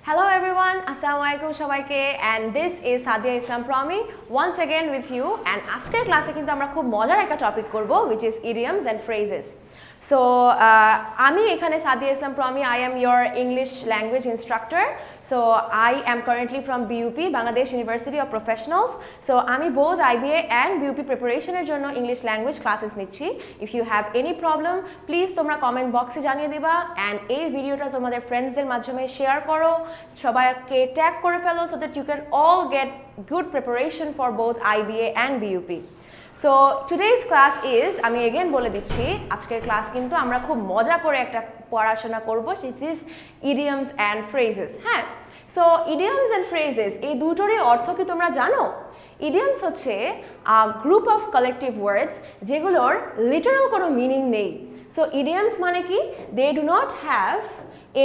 Hello everyone, Assalamualaikum সবাইকে and this is Sadia Islam Promi once again with you and আজকের ক্লাসে কিন্তু আমরা খুব মজার একটা টপিক করব which is idioms and phrases. So আমি এখানে সাদিয়া ইসলাম Promi I am your English language instructor. So I am currently from BUP Bangladesh University of Professionals. So আমি both IBA and BUP preparation এর জন্য English language classes নিচ্ছি. If you have any problem please তোমরা comment বক্সে জানিয়ে দিবা and এই ভিডিওটা তোমাদের ফ্রেন্ডসদের মাধ্যমে শেয়ার করো, সবাইকে ট্যাগ করে ফেলো so that you can all get good preparation for both IBA and BUP. So today's class is আমি again বলে দিচ্ছি আজকের ক্লাস কিন্তু আমরা খুব মজা করে একটা পড়াশোনা করব which is idioms and phrases. হ্যাঁ, so idioms and phrases এই দুটোরই অর্থ কি তোমরা জানো? Idioms হচ্ছে a group of collective words যেগুলোর literal কোনো মিনিং নেই. So idioms মানে কি? They do not have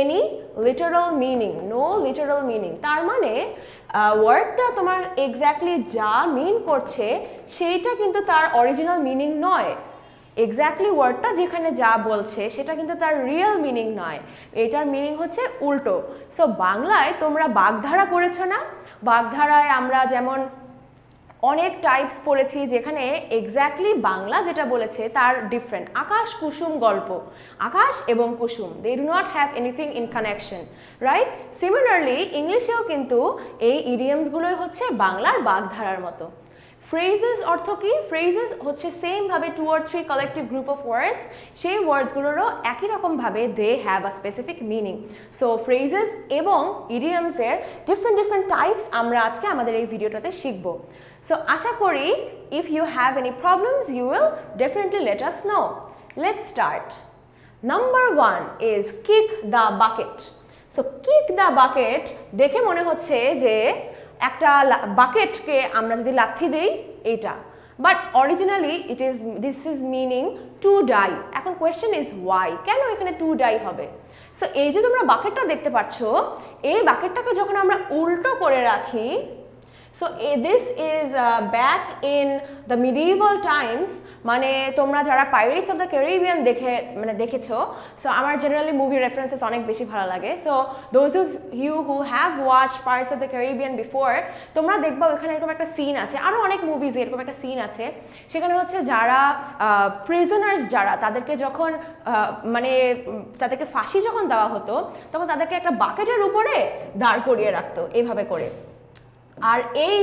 any literal meaning, no literal meaning. তার মানে ওয়ার্ডটা তোমার এক্স্যাক্টলি যা মিন করছে সেইটা কিন্তু তার অরিজিনাল মিনিং নয়। এক্স্যাক্টলি ওয়ার্ডটা যেখানে যা বলছে সেটা কিন্তু তার রিয়েল মিনিং নয়, এটার মিনিং হচ্ছে উল্টো। সো বাংলায় তোমরা বাগধারা পড়েছো না? বাগধারায় আমরা যেমন অনেক টাইপস পড়েছি যেখানে এক্স্যাক্টলি বাংলা যেটা বলেছে তার ডিফারেন্ট। আকাশ কুসুম গল্প, আকাশ এবং কুসুম they do not have anything in connection, right? Similarly ইংলিশেও কিন্তু এই ইডিয়ামসগুলোই হচ্ছে বাংলার বাগধারার মতো। ফ্রেজেস অর্থ কি? ফ্রেজেস হচ্ছে সেমভাবে 2 or 3 collective group of words, সেই ওয়ার্ডসগুলোরও একই রকমভাবে they have a specific meaning. So phrases এবং ইডিয়ামসের ডিফারেন্ট টাইপস আমরা আজকে আমাদের এই ভিডিওটাতে শিখব। সো আশা করি if you have any problems you will definitely let us know. Let's start. Number 1 is kick the bucket. So kick the bucket দেখে মনে হচ্ছে যে একটা বাকেটকে আমরা যদি লাথি দেই এইটা, but originally this is meaning to die. এখন কোয়েশ্চেন ইজ ওয়াই, কেন এখানে টু ডাই হবে? সো এই যে তোমরা বাকেটটা দেখতে পাচ্ছ, এই বাকেটটাকে যখন আমরা উল্টো করে রাখি, so this is back in the medieval times, মানে তোমরা যারা পাইরেটস অফ দ্য ক্যারিবিয়ান দেখেছো, সো আমার জেনারেলি মুভি রেফারেন্সেস অনেক বেশি ভালো লাগে। So those of you who have watch pirates of the Caribbean before, তোমরা দেখবা ওইখানে এরকম একটা সিন আছে, আরও অনেক মুভিজ এরকম একটা সিন আছে, সেখানে হচ্ছে যারা প্রিজনার্স যারা তাদেরকে যখন মানে তাদেরকে ফাঁসি যখন দেওয়া হতো তখন তাদেরকে একটা বাকেটের উপরে দাঁড় করিয়ে রাখতো এইভাবে করে, আর এই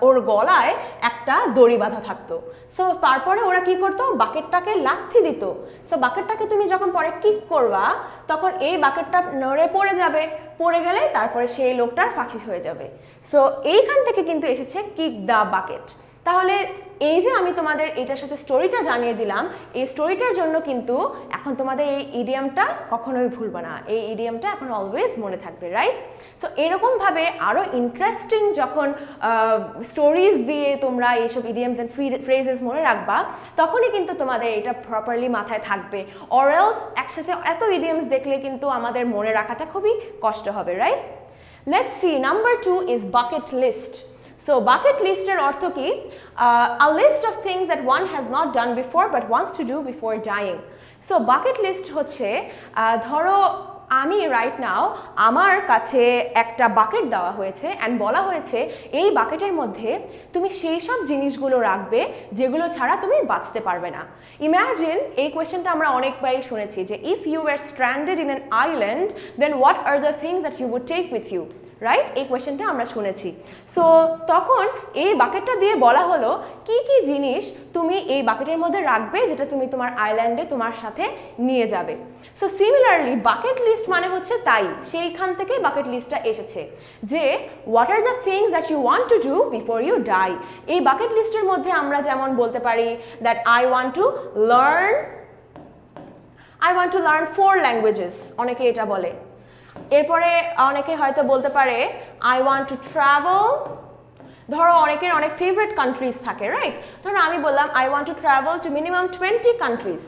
ওর গলায় একটা দড়ি বাঁধা থাকতো। সো তারপরে ওরা কি করতো? বাকেটটাকে লাথি দিত। সো বাকেটটাকে তুমি যখন পরে কিক করবা তখন এই বাকেটটা নড়ে পড়ে যাবে, পড়ে গেলে তারপরে সেই লোকটার ফাঁসি হয়ে যাবে। সো এইখান থেকে কিন্তু এসেছে কিক দ্য বাকেট। তাহলে এই যে আমি তোমাদের এটার সাথে স্টোরিটা জানিয়ে দিলাম, এই স্টোরিটার জন্য কিন্তু এখন তোমাদের এই ইডিয়ামটা কখনোই ভুলবে না, এই ইডিয়ামটা এখন অলওয়েজ মনে থাকবে, রাইট? সো এরকমভাবে আরও ইন্টারেস্টিং যখন স্টোরিজ দিয়ে তোমরা এইসব ইডিয়ামস অ্যান্ড ফ্রেজেস মনে রাখবা তখনই কিন্তু তোমাদের এটা প্রপারলি মাথায় থাকবে। অর এলস একসাথে এত ইডিয়ামস দেখলে কিন্তু আমাদের মনে রাখাটা খুবই কষ্ট হবে, right? Let's see, number 2 is bucket list. So bucket list এর অর্থ কি? A list of things that one has not done before but wants to do before dying. So bucket list হচ্ছে ধরো আমি রাইট নাও আমার কাছে একটা bucket দেওয়া হয়েছে অ্যান্ড বলা হয়েছে এই বাকেটের মধ্যে তুমি সেই সব জিনিসগুলো রাখবে যেগুলো ছাড়া তুমি বাঁচতে পারবে না। ইম্যাজিন, এই কোয়েশ্চেনটা আমরা অনেকবারই শুনেছি যে if you were stranded in an island then what are the things that you would take with you, right? এই কোয়েশ্চেনটা আমরা শুনেছি। সো তখন এই বাকেটটা দিয়ে বলা হলো কি কি জিনিস তুমি এই বাকেটের মধ্যে রাখবে যেটা তুমি তোমার আইল্যান্ডে তোমার সাথে নিয়ে যাবে। সো সিমিলারলি বাকেট লিস্ট মানে হচ্ছে তাই, সেইখান থেকে বাকেট লিস্টটা এসেছে যে what are the things that you want to do before you die. এই বাকেট লিস্টের মধ্যে আমরা যেমন বলতে পারি that I want to learn 4 languages, অনেকে এটা বলে। এরপরে অনেকে হয়তো বলতে পারে আই ওয়ান্ট টু ট্রাভেল, ধরো অনেকের অনেক ফেভারিট কান্ট্রিজ থাকে, রাইট? ধরো আমি বললাম I want to travel to minimum 20 countries,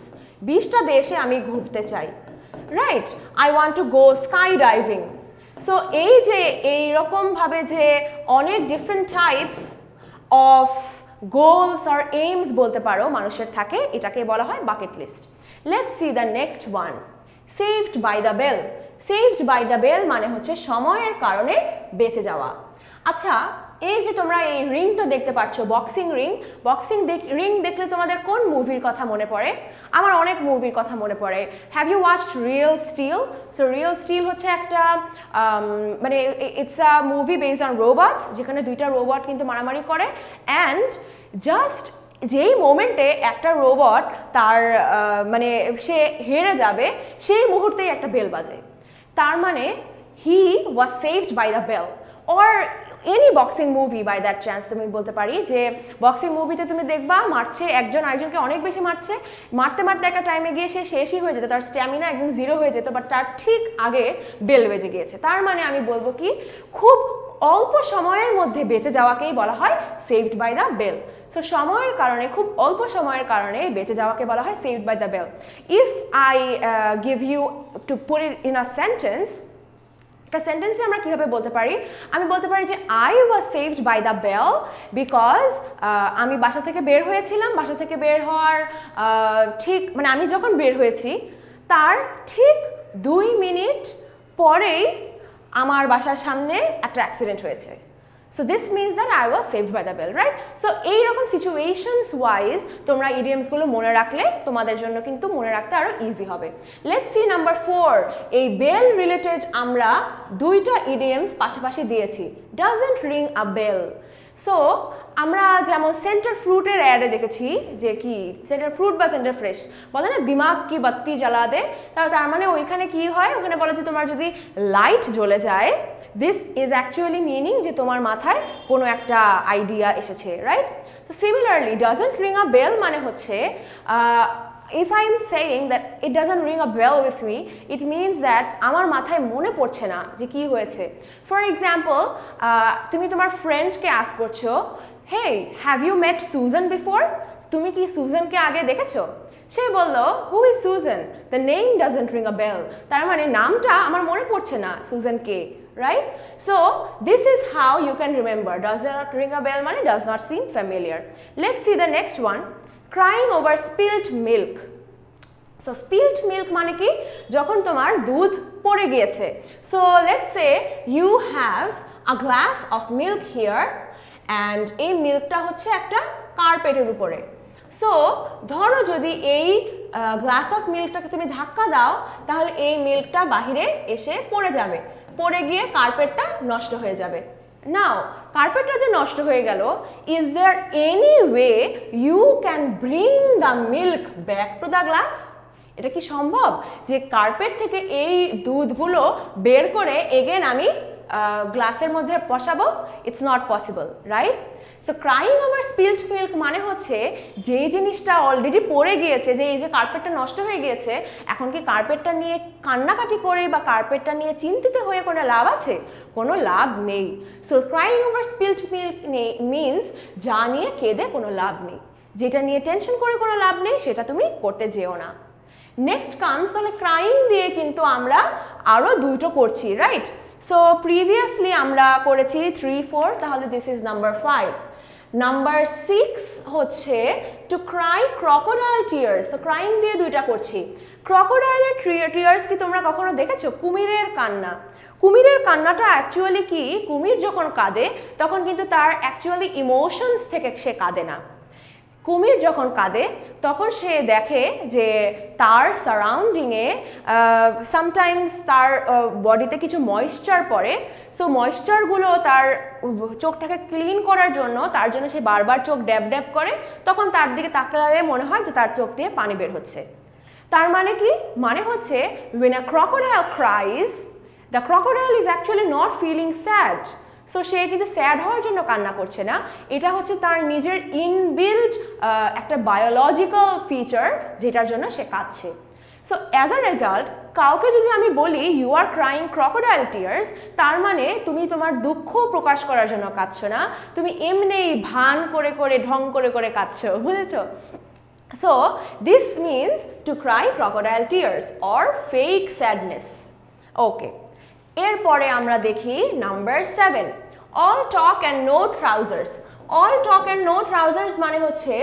20টা দেশে আমি ঘুরতে চাই, right? I want to go sky diving. So এই যে এইরকমভাবে যে অনেক ডিফারেন্ট টাইপস অফ গোলস আর এইমস বলতে পারো মানুষের থাকে, এটাকে বলা হয় bucket list. Let's see the next one, saved by the bell. Saved by the bell মানে হচ্ছে সময়ের কারণে বেঁচে যাওয়া। আচ্ছা, এই যে তোমরা এই রিংটা দেখতে পাচ্ছ, বক্সিং রিং দেখলে তোমাদের কোন মুভির কথা মনে পড়ে? আমার অনেক মুভির কথা মনে পড়ে। Have you watched real steel? So real steel হচ্ছে একটা মানে it's a movie based on robots, যেখানে দুইটা রোবট কিন্তু মারামারি করে, অ্যান্ড জাস্ট যেই মোমেন্টে একটা রোবট তার মানে সে হেরে যাবে, সেই মুহূর্তেই একটা বেল বাজে। তার মানে he was saved by the bell. Or any boxing movie by that chance তুমি বলতে পারি যে বক্সিং মুভিতে তুমি দেখবা মারছে, একজন আরেকজনকে অনেক বেশি মারছে, মারতে মারতে একটা টাইমে গিয়ে সে শেষই হয়ে যেত, তার স্ট্যামিনা একদম জিরো হয়ে যেত, বাট তার ঠিক আগে বেল বেজে গিয়েছে। তার মানে আমি বলবো কি, খুব অল্প সময়ের মধ্যে বেঁচে যাওয়াকেই বলা হয় saved by the bell. So সময়ের কারণে, খুব অল্প সময়ের কারণে বেঁচে যাওয়াকে বলা হয় saved by the bell. If I give you to put it in a sentence, একটা সেন্টেন্সে আমরা কীভাবে বলতে পারি? আমি বলতে পারি যে I was saved by the bell because আমি বাসা থেকে বের হয়েছিলাম, বাসা থেকে বের হওয়ার ঠিক মানে আমি যখন বের হয়েছি তার ঠিক 2 মিনিট পরেই আমার বাসার সামনে একটা অ্যাক্সিডেন্ট হয়েছে। So this means that I was saved by the bell, right? So এইরকম সিচুয়েশনস ওয়াইজ তোমরা ইডিয়ামসগুলো মনে রাখলে তোমাদের জন্য কিন্তু মনে রাখতে আরো ইজি হবে। Let's see number 4। এই বেল রিলেটেড আমরা দুইটা ইডিয়ামস পাশাপাশি দিয়েছি, doesn't ring a bell. So আমরা যেমন সেন্টার ফ্রুটের অ্যাডে দেখেছি যে কি সেন্টার ফ্রুট বা সেন্টার ফ্রেশ বলে না, দিমাগ কি বাত্তি জ্বালা দে, তার মানে ওইখানে কি হয়, ওখানে বলে যে তোমার যদি লাইট জ্বলে যায়, দিস ইজ অ্যাকচুয়ালি মিনিং যে তোমার মাথায় কোনো একটা আইডিয়া এসেছে, রাইট? তো similarly doesn't ring a bell মানে হচ্ছে if I am saying that it doesn't ring a bell with me, it means that আমার মাথায় মনে পড়ছে না যে কি হয়েছে। ফর এক্সাম্পল, তুমি তোমার ফ্রেন্ডকে আস্ক করছো, hey, have you met Susan before? তুমি কি সুজানকে আগে দেখেছো? সে বলল, who is Susan? The name doesn't ring a bell. তার মানে নামটা আমার মনে পড়ছে না, সুজান কে, right? So this is how you can remember does not ring a bell মানে does not seem familiar. Let's see the next one, crying over spilt milk. So spilt milk মানে কি, যখন তোমার দুধ পড়ে গিয়েছে। So let's say you have a glass of milk here and এই মিল্কটা হচ্ছে একটা কার্পেটের উপরে। সো ধরো যদি এই গ্লাস অফ মিল্কটাকে তুমি ধাক্কা দাও, তাহলে এই মিল্কটা বাহিরে এসে পড়ে যাবে, পড়ে গিয়ে কার্পেটটা নষ্ট হয়ে যাবে। নাও কার্পেটটা যে নষ্ট হয়ে গেল, is there any way you can bring the milk back to the glass? এটা কি সম্ভব যে কার্পেট থেকে এই দুধগুলো বের করে এগেন আমি গ্লাসের মধ্যে বসাবো? It's not possible, right? So crying over spelled milk মানে হচ্ছে যে জিনিসটা অলরেডি পড়ে গিয়েছে, যে এই যে কার্পেটটা নষ্ট হয়ে গিয়েছে, এখন কি কার্পেটটা নিয়ে কান্নাকাটি করে বা কার্পেটটা নিয়ে চিন্তিত হয়ে কোনো লাভ আছে? কোনো লাভ নেই। So crying over spelled milk means যা নিয়ে কেঁদে কোনো লাভ নেই, যেটা নিয়ে টেনশন করে কোনো লাভ নেই, সেটা তুমি করতে যেও না। নেক্সট কামস, তাহলে ক্রাইং দিয়ে কিন্তু আমরা আরও দুটো করছি, রাইট? সো প্রিভিয়াসলি আমরা করেছি 3, 4, তাহলে দিস ইজ নাম্বার 5। নাম্বার 6 হচ্ছে টু ক্রাই ক্রকোডাইল টিয়ার্স। তো ক্রাইং দিয়ে দুইটা করছি। ক্রকোডাইলের টিয়ার্স কি তোমরা কখনো দেখেছো? কুমিরের কান্না। কুমিরের কান্নাটা অ্যাকচুয়ালি কি, কুমির যখন কাঁদে তখন কিন্তু তার অ্যাকচুয়ালি ইমোশনস থেকে সে কাঁদে না। কুমির যখন কাঁদে তখন সে দেখে যে তার সারাউন্ডিংয়ে সামটাইমস তার বডিতে কিছু ময়েশ্চার পড়ে। সো ময়েশ্চারগুলো তার চোখটাকে ক্লিন করার জন্য, তার জন্য সে বারবার চোখ ড্যাব ড্যাব করে, তখন তার দিকে তাকালে মনে হয় যে তার চোখ দিয়ে পানি বের হচ্ছে। তার মানে কি, মানে হচ্ছে when a crocodile cries, the crocodile is actually not feeling sad. So সে কিন্তু স্যাড হওয়ার জন্য কান্না করছে না, এটা হচ্ছে তার নিজের ইনবিল্ট একটা বায়োলজিক্যাল ফিচার যেটার জন্য সে কাঁদছে। সো অ্যাজ আ রেজাল্ট কাউকে যদি আমি বলি you are crying crocodile tears, তার মানে তুমি তোমার দুঃখ প্রকাশ করার জন্য কাঁদছো না, তুমি এমনিই ভান করে করে ঢং করে করে কাঁদছো, বুঝেছো? So this means to cry crocodile tears or fake sadness. Okay, এরপরে আমরা দেখি number 7, all talk and no trousers. All talk and no trousers মানে হচ্ছে,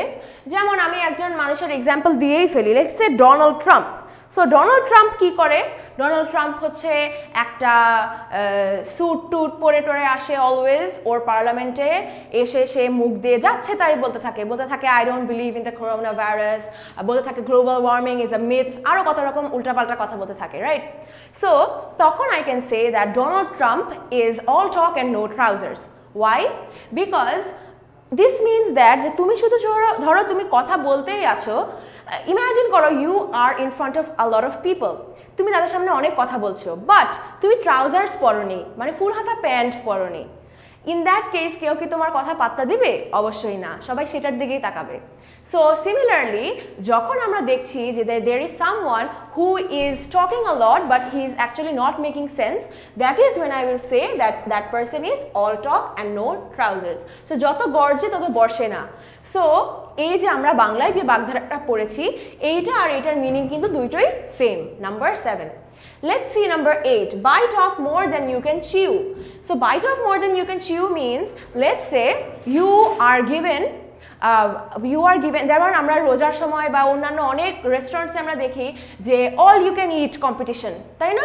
যেমন আমি একজন মানুষের এক্সাম্পল দিয়েই ফেলি, let's say Donald Trump. So Donald Trump কি করে? ডোনাল্ড ট্রাম্প হচ্ছে একটা স্যুট টুট পরে টরে আসে অলওয়েজ, ওর পার্লামেন্টে এসে সে মুখ দিয়ে যাচ্ছে তাই বলতে থাকে I don't believe in the corona virus, বলতে থাকে global warming is a myth, আরও কত রকম উল্টাপাল্টা কথা বলতে থাকে, রাইট? সো তখন I can say that Donald Trump is all talk and no trousers. Why? Because this means that যে তুমি শুধু ধরো তুমি কথা বলতেই আছো, ইমাজিন করো you are in front of a lot of people, তুমি তাদের সামনে অনেক কথা বলছো, বাট তুমি ট্রাউজার্স পরোনি, মানে ফুল হাতা প্যান্ট পরোনি। ইন দ্যাট কেস কেউ কি তোমার কথা পাত্তা দিবে? অবশ্যই না, সবাই সেটার দিকেই তাকাবে। সো সিমিলারলি যখন আমরা দেখছি যে there is someone who is talking a lot but he is actually not making sense, that is when I will say that that person is all talk and no trousers. So যত গর্জে তত বর্ষে না। So এই যে আমরা বাংলায় যে বাগধারাটা পড়েছি, এইটা আর এটার মিনিং কিন্তু দুইটাই same. Number 7, let's see number 8, bite off more than you can chew. So bite off more than you can chew means, let's say you are given যেমন আমরা রোজার সময় বা অন্যান্য অনেক রেস্টুরেন্টসে আমরা দেখি যে all you can eat competition, তাই না?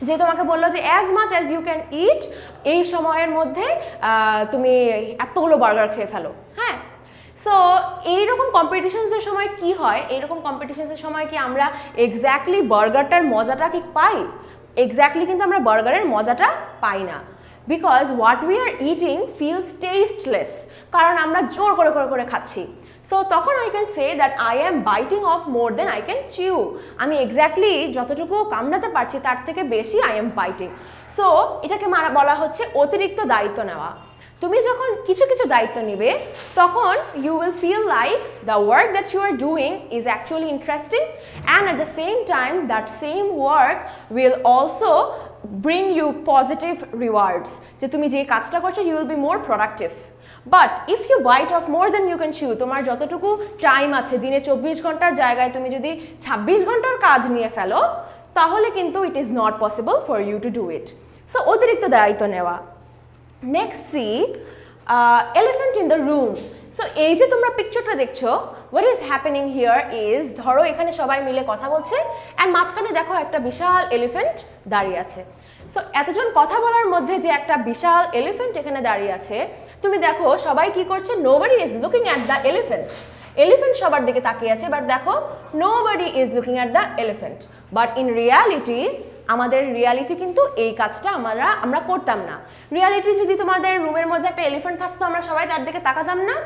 যে তোমাকে বললো যে as much as you can eat, এই সময়ের মধ্যে তুমি এতগুলো বার্গার খেয়ে ফেলো, হ্যাঁ? সো এইরকম কম্পিটিশনসের সময় কি হয়, এইরকম কম্পিটিশনসের সময় কি আমরা এক্স্যাক্টলি বার্গারটার মজাটা কি পাই? এক্স্যাক্টলি কিন্তু আমরা বার্গারের মজাটা পাই না, because what we are eating feels tasteless, কারণ আমরা জোর করে করে করে খাচ্ছি। সো তখন I can say that I am biting off more than I can chew, আমি এক্স্যাক্টলি যতটুকু কামড়াতে পারছি তার থেকে বেশি আই এম বাইটিং। সো এটাকে বলা হচ্ছে অতিরিক্ত দায়িত্ব নেওয়া। তুমি যখন কিছু কিছু দায়িত্ব নিবে তখন you will feel like the work that you are doing is actually interesting, and at the same time that same work will also bring you positive rewards, যে তুমি যে কাজটা করছো you will be more productive. But if you bite off more than you can chew, তোমার যতটুকু time আছে দিনে 24 ঘন্টার জায়গায় তুমি যদি 26 ঘন্টার কাজ নিয়ে ফেলো, তাহলে কিন্তু it is not possible for you to do it. So অতিরিক্ত দায়িত্ব নেওয়া। Next, see elephant in the room. So এই যে তোমরা পিকচারটা দেখছো, what is happening here is, ধরো এখানে সবাই মিলে কথা বলছে অ্যান্ড মাঝখানে দেখো একটা বিশাল এলিফ্যান্ট দাঁড়িয়ে আছে। সো এতজন কথা বলার মধ্যে যে একটা বিশাল এলিফ্যান্ট এখানে দাঁড়িয়ে আছে, তুমি দেখো সবাই কি করছে, nobody is looking at the elephant. Elephant সবার দিকে তাকিয়ে আছে, বাট দেখো nobody is looking at the elephant. But in reality আমাদের রিয়ালিটি কিন্তু এই কাজটা আমরা করতাম না। রিয়ালিটি যদি তোমাদের রুমের মধ্যে একটা এলিফ্যান্ট থাকতো, আমরা সবাই তার দিকে তাকাতাম না।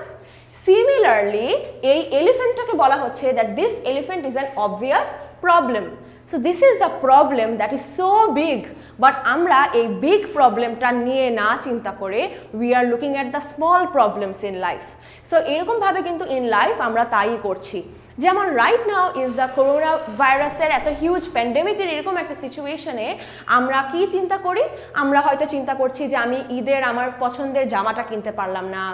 সিমিলারলি এই এলিফ্যান্টটাকে বলা হচ্ছে that this elephant is an obvious problem. So this is the problem that is so big, but আমরা এই বিগ প্রবলেমটা নিয়ে না চিন্তা করে we are looking at the small problems in life. So এরকমভাবে কিন্তু ইন লাইফ আমরা তাই করছি। যেমন right now is the corona ভাইরাসের এত হিউজ প্যান্ডেমিকের এরকম একটা সিচুয়েশনে আমরা কি চিন্তা করি, আমরা হয়তো চিন্তা করছি যে আমি ঈদের আমার পছন্দের জামাটা কিনতে পারলাম না,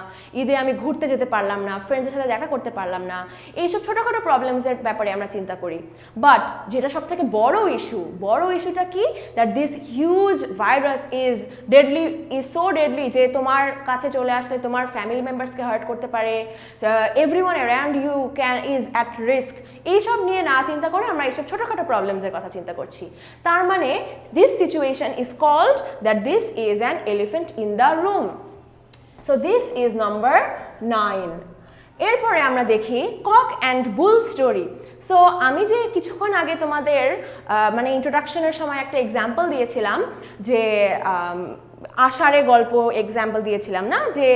ঈদে আমি ঘুরতে যেতে পারলাম না, ফ্রেন্ডসদের সাথে দেখা করতে পারলাম না, এইসব ছোটোখাটো প্রবলেমসের ব্যাপারে আমরা চিন্তা করি। বাট যেটা সব থেকে বড় ইস্যুটা কি, that this huge virus is deadly, is so deadly যে তোমার কাছে চলে আসলে তোমার ফ্যামিলি মেম্বার্সকে হার্ট করতে পারে, everyone around you can is at risk. এইসব নিয়ে না চিন্তা করে আমরা এইসব ছোটোখাটো প্রবলেমসের কথা চিন্তা করছি। তার মানে this situation is called that this is an elephant in the room. So this is number 9। এরপরে আমরা দেখি cock and bull story. So আমি যে কিছুক্ষণ আগে তোমাদের মানে ইন্ট্রোডাকশনের সময় একটা এক্সাম্পল দিয়েছিলাম, যে আষাঢ়ে গল্প এক্সাম্পল দিয়েছিলাম না, যে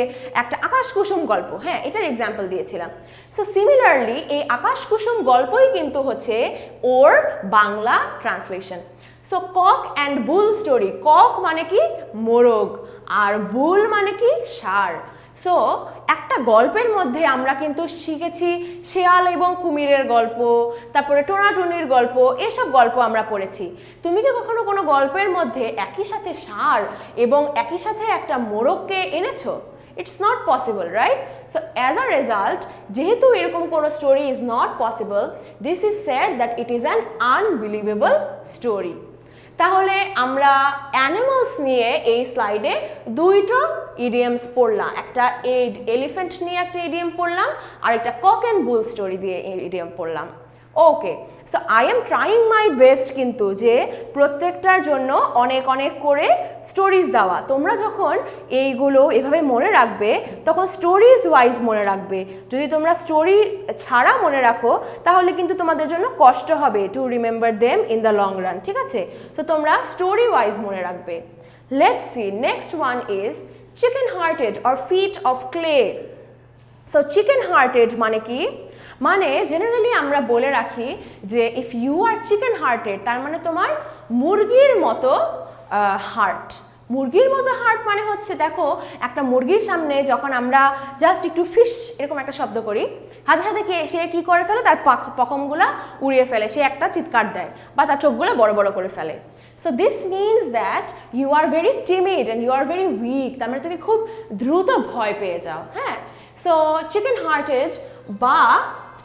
একটা আকাশ কুসুম গল্প, হ্যাঁ এটার এক্সাম্পল দিয়েছিলাম। সো সিমিলারলি এই আকাশ কুসুম গল্পই কিন্তু হচ্ছে ওর Bangla translation. So cock and bull story, cock মানে কি মোরগ, আর বুল মানে কি ষাঁড়। সো একটা গল্পের মধ্যে আমরা কিন্তু শিখেছি শেয়াল এবং কুমিরের গল্প, তারপরে টোনাটুনির গল্প, এসব গল্প আমরা পড়েছি। তুমি কি কখনো কোনো গল্পের মধ্যে একই সাথে ষাঁড় এবং একই সাথে একটা মোরগকে এনেছো? It's not possible, right? So as a result, যেহেতু এরকম কোনো story is not possible, this is said that it is an unbelievable story. তাহলে আমরা অ্যানিমালস নিয়ে এই স্লাইডে দুইটো ইডিয়ামস পড়লাম, একটা এলিফ্যান্ট নিয়ে একটা ইডিয়াম পড়লাম, আর একটা কক অ্যান্ড বুল স্টোরি দিয়ে ইডিয়াম পড়লাম। Okay, so I am trying my best কিন্তু যে প্রত্যেকটার জন্য অনেক অনেক করে স্টোরিজ দেওয়া। তোমরা যখন এইগুলো এভাবে মনে রাখবে তখন স্টোরিজ ওয়াইজ মনে রাখবে। যদি তোমরা স্টোরি ছাড়া মনে রাখো তাহলে কিন্তু তোমাদের জন্য কষ্ট হবে to remember them in the long run, ঠিক আছে? সো তোমরা স্টোরি ওয়াইজ মনে রাখবে। Let's see next one is chicken hearted or feet of clay. So chicken hearted মানে কি? মানে জেনারেলি আমরা বলে রাখি যে if you are chicken hearted তার মানে তোমার মুরগির মতো হার্ট। মুরগির মতো হার্ট মানে হচ্ছে, দেখো একটা মুরগির সামনে যখন আমরা জাস্ট একটু ফিশ এরকম একটা শব্দ করি, সাথে সাথে সে কী করে ফেলে, তার পখমগুলা উড়িয়ে ফেলে, সে একটা চিৎকার দেয় বা তার চোখগুলো বড় বড় করে ফেলে। So this means that you are very timid and you are very weak, তার মানে তুমি খুব দ্রুত ভয় পেয়ে যাও। হ্যাঁ, সো চিকেন হার্টেড বা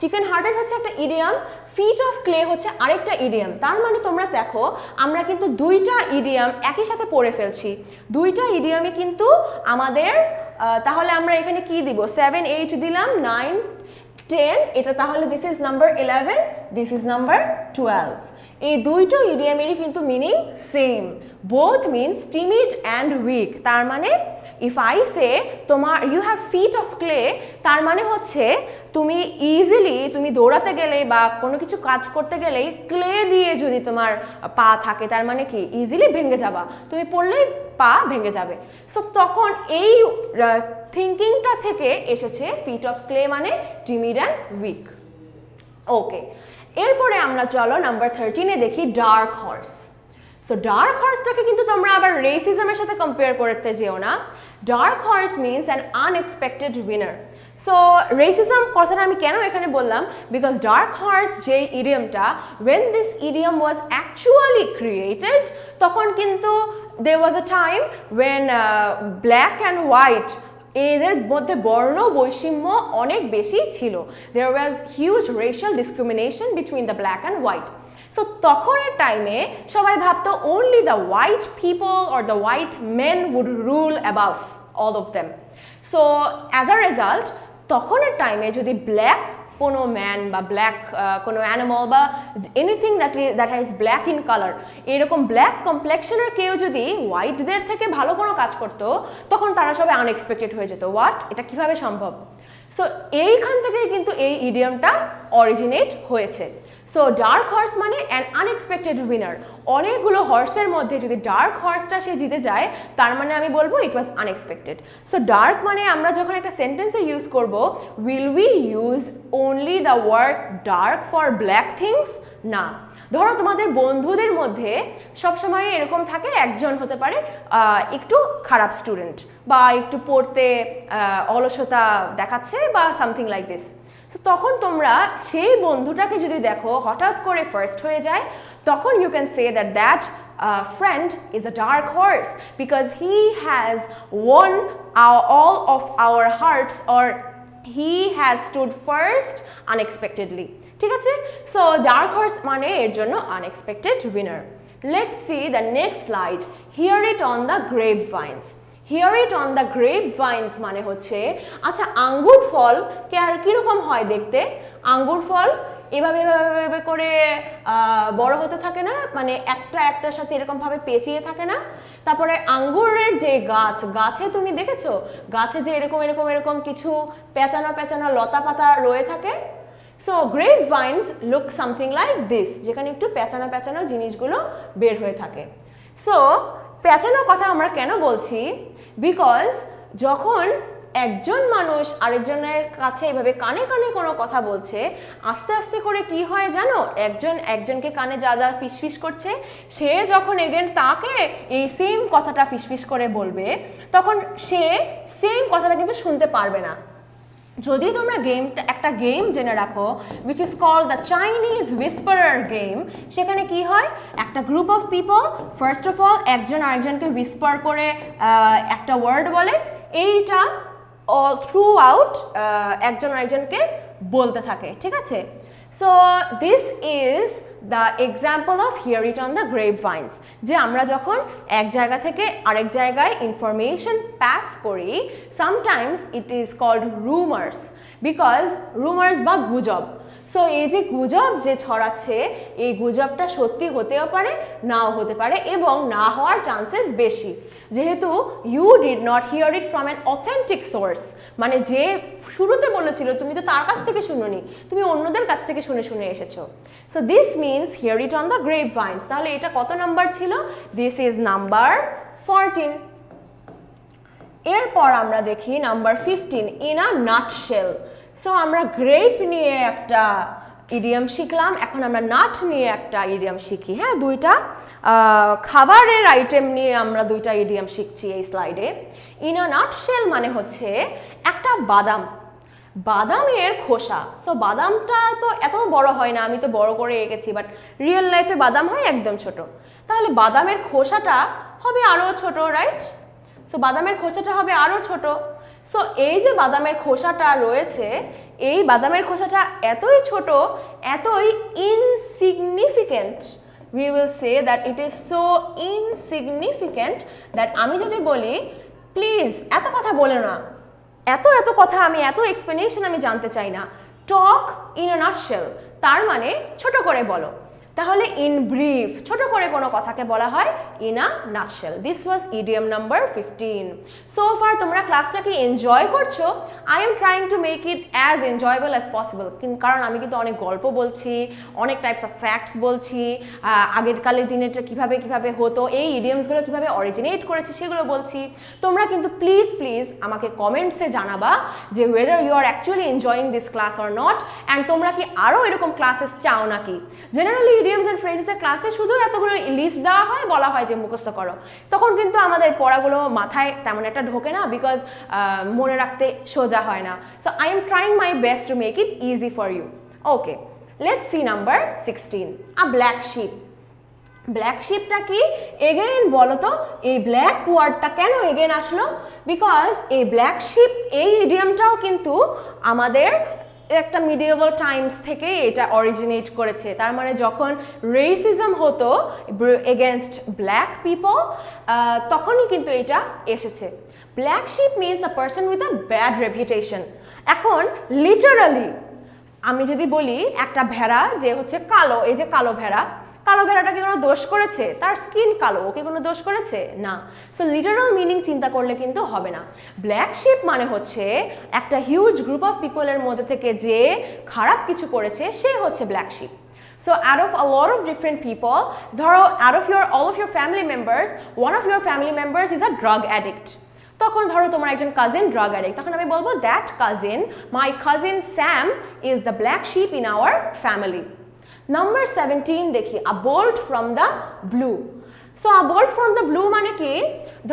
চিকেন হার্টেড হচ্ছে একটা ইডিয়াম, ফিট অফ ক্লে হচ্ছে আরেকটা ইডিয়াম। তার মানে তোমরা দেখো আমরা কিন্তু দুইটা ইডিয়াম একই সাথে পড়ে ফেলছি। দুইটা ইডিয়ামই কিন্তু আমাদের, তাহলে আমরা এখানে কি দিব? 7, 8 দিলাম, 9, 10, এটা তাহলে this is number 11, this is number 12। এই দুইটো ইডিয়ামেরই কিন্তু meaning same, both means timid and weak. তার মানে ইফ আই সে তোমার you have feet of clay, তার মানে হচ্ছে তুমি ইজিলি তুমি দৌড়াতে গেলে বা কোনো কিছু কাজ করতে গেলেই ক্লে দিয়ে যদি তোমার পা থাকে তার মানে কি ইজিলি ভেঙে যাবা, তুমি পড়লেই পা ভেঙে যাবে। সো তখন এই থিঙ্কিংটা থেকে এসেছে ফিট অফ ক্লে মানে টিমিড অ্যান্ড উইক। ওকে, এরপরে আমরা চলো নাম্বার 13-এ দেখি ডার্ক হর্স। সো ডার্ক হর্সটাকে কিন্তু তোমরা আবার রেসিজমের সাথে কম্পেয়ার করতে যেও না। Dark horse means an unexpected winner. So racism কথাটা আমি কেন এখানে বললাম, বিকজ ডার্ক হর্স যে ইডিয়ামটা, when this idiom was actually created, তখন কিন্তু there was a time when black and white এদের মধ্যে বর্ণ বৈষম্য অনেক বেশি ছিল। there was huge racial discrimination between the black and white. So তখনের টাইমে সবাই ভাবতো only the white people or the white men would rule above all of them. So as a result তখনের টাইমে যদি ব্ল্যাক কোনো ম্যান বা black কোনো animal বা anything that is black in colour, এরকম ব্ল্যাক কমপ্লেকশনের কেউ যদি হোয়াইটদের থেকে ভালো কোনো কাজ করতো তখন তারা সবাই আনএক্সপেক্টেড হয়ে যেত। হোয়াট, এটা কিভাবে সম্ভব? সো এইখান থেকেই কিন্তু এই ইডিয়ামটা অরিজিনেট হয়েছে। সো ডার্ক হর্স মানে অ্যান আনএক্সপেক্টেড উইনার। অনেকগুলো হর্সের মধ্যে যদি ডার্ক হর্সটা সে জিতে যায় তার মানে আমি বলবো it was unexpected. So dark মানে আমরা যখন একটা সেন্টেন্সে ইউজ করব, will we use only the word dark for black things? না। ধরো তোমাদের বন্ধুদের মধ্যে সবসময় এরকম থাকে, একজন হতে পারে একটু খারাপ স্টুডেন্ট বা একটু পড়তে অলসতা দেখাচ্ছে বা সামথিং লাইক দিস। তো তখন তোমরা সেই বন্ধুটাকে যদি দেখো হঠাৎ করে ফার্স্ট হয়ে যায়, তখন you can say that that friend is a dark horse because he has won all of our hearts or he has stood first unexpectedly. ঠিক আছে? সো ডার্ক হর্স মানে এর জন্য unexpected winner. Let's see the next slide, here it on the grape vines. Here it on the grape vines মানে হচ্ছে, আচ্ছা আঙ্গুর ফল কীরকম হয় দেখতে? আঙ্গুর ফল এভাবে এভাবে করে বড় হতে থাকে না, মানে একটা একটার সাথে এরকমভাবে পেঁচিয়ে থাকে না? তারপরে আঙ্গুরের যে গাছে তুমি দেখেছো গাছে যে এরকম এরকম এরকম কিছু পেঁচানো পেঁচানো লতা পাতা রয়ে থাকে? So grape vines look something like this, যেখানে একটু পেঁচানো পেঁচানো জিনিসগুলো বের হয়ে থাকে। সো পেঁচানোর কথা আমরা কেন বলছি? বিকজ যখন একজন মানুষ আরেকজনের কাছে এভাবে কানে কানে কোনো কথা বলছে, আস্তে আস্তে করে কি হয় জানো? একজনকে কানে যা যা ফিসফিস করছে, সে যখন এগেন তাকে এই সেম কথাটা ফিসফিস করে বলবে, তখন সে সেম কথাটা কিন্তু শুনতে পারবে না। যদি তোমরা একটা গেম জেনে রাখো which is called the Chinese whisperer game, সেখানে কি হয়, একটা group of people first of all একজন আরেকজনকে হুইসপার করে একটা ওয়ার্ড বলে, এইটা অল থ্রু আউট একজন আরেকজনকে বলতে থাকে। ঠিক আছে? So this is the example of hear it on the grapevines, যে আমরা যখন এক জায়গা থেকে আরেক জায়গায় ইনফরমেশন পাস করি, sometimes it is called rumours, because rumours বা গুজব। সো এই যে গুজব যে ছড়াচ্ছে, এই গুজবটা সত্যি হতেও পারে, নাও হতে পারে, এবং না হওয়ার চান্সেস বেশি, যেহেতু you did not hear it from an authentic source, মানে যে শুরুতে বলেছিল তুমি তো তার কাছ থেকে শুনোনি, তুমি অন্যদের কাছ থেকে শুনে শুনে এসেছো। So this means here it on the grape vines. তাহলে এটা কত নাম্বার ছিল? This is number 14। এরপর আমরা দেখি number 15, in a nutshell. So আমরা গ্রেপ নিয়ে একটা ইডিয়াম শিখলাম, এখন আমরা নাট নিয়ে একটা ইডিয়াম শিখি। হ্যাঁ, দুইটা খাবারের আইটেম নিয়ে আমরা দুইটা ইডিয়াম শিখছি এই স্লাইডে। ইন আ নাটশেল মানে হচ্ছে একটা বাদাম, বাদামের খোসা। সো বাদামটা তো এত বড় হয় না, আমি তো বড় করে এঁকেছি, বাট রিয়েল লাইফে বাদাম হয় একদম ছোট। তাহলে বাদামের খোসাটা হবে আরও ছোট, রাইট? সো বাদামের খোসাটা হবে আরও ছোট। সো এই যে বাদামের খোসাটা রয়েছে, এই বাদামের খোসাটা এতই ছোট, এতই insignificant, we will say that it is so insignificant that আমি যদি বলি প্লিজ এত কথা বলে না, এত এত কথা আমি, এত এক্সপ্লেনেশন আমি জানতে চাই না, টক ইন আ নাটশেল, তার মানে ছোট করে বলো। তাহলে ইন ব্রিফ, ছোট করে কোনো কথাকে বলা হয় in a nutshell. This was idiom number 15। So far তোমরা ক্লাসটাকে এনজয় করছো? I am trying to make it as enjoyable as possible, কারণ আমি কিন্তু অনেক গল্প বলছি, অনেক টাইপস অফ ফ্যাক্টস বলছি, আগের কালের দিনেটা কীভাবে কীভাবে হতো, এই ইডিয়ামসগুলো কীভাবে অরিজিনেট করেছে সেগুলো বলছি। তোমরা কিন্তু প্লিজ প্লিজ আমাকে কমেন্টসে জানাবা যে whether you are actually enjoying this class or not, and তোমরা কি আরও এরকম ক্লাসেস চাও নাকি। জেনারেলি ইডিয়ামস এন্ড ফ্রেজেসের ক্লাসে শুধু এতগুলো লিস্ট দেওয়া হয়, বলা হয় যে মুখস্থ করো, তখন কিন্তু আমাদের পড়াগুলো মাথায় তেমন একটা ঢোকে না, বিকজ মনে রাখতে সোজা হয় না। So I am trying my best to make it easy for you. Okay, let's see number 16, a black sheep. Black শিপটা কি? এগেইন বলো তো, এই ব্ল্যাক ওয়ার্ডটা কেন এগেইন আসলো? বিকজ এই ব্ল্যাক শিপ, এই ইডিয়ামটাও কিন্তু আমাদের একটা মিডিয়েভাল টাইমস থেকে এটা অরিজিনেট করেছে। তার মানে যখন রেসিজম হতো এগেনস্ট ব্ল্যাক পিপল, তখনই কিন্তু এটা এসেছে। Black sheep means a person with a bad reputation. এখন লিটারালি আমি যদি বলি একটা ভেড়া যে হচ্ছে কালো, এই যে কালো ভেড়া, কালো ভেড়াটা কি কোনো দোষ করেছে? তার স্কিন কালো, ওকে কোনো দোষ করেছে? না। সো লিটারাল মিনিং চিন্তা করলে কিন্তু হবে না। ব্ল্যাক শিপ মানে হচ্ছে একটা হিউজ গ্রুপ অফ পিপলের মধ্যে থেকে যে খারাপ কিছু করেছে, সে হচ্ছে black sheep. So out of a lot of different people, ধরো out of all of your family members, one of your family members is a drug addict. তখন ধরো তোমার একজন কাজিন ড্রাগ অ্যাডিক্ট, তখন আমি বলবো that cousin, my cousin Sam is the black sheep in our family. Number 17 দেখি, a bolt from the blue. So a bolt from the blue মানে কি?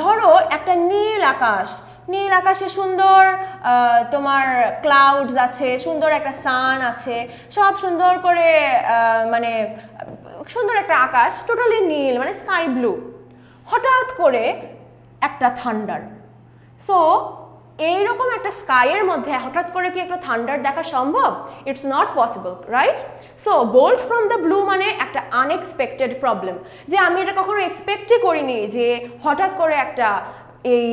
ধরো একটা নীল আকাশ, নীল আকাশে সুন্দর তোমার ক্লাউডস আছে, সুন্দর একটা সান আছে, সব সুন্দর করে মানে সুন্দর একটা আকাশ, টোটালি নীল মানে স্কাই ব্লু। হঠাৎ করে একটা থান্ডার। সো এইরকম একটা স্কাইয়ের মধ্যে হঠাৎ করে কি একটা থান্ডার দেখা সম্ভব? It's not possible, right? So bolt from the blue মানে একটা আনএক্সপেক্টেড প্রবলেম, যে আমি এটা কখনো এক্সপেক্টই করিনি যে হঠাৎ করে একটা এই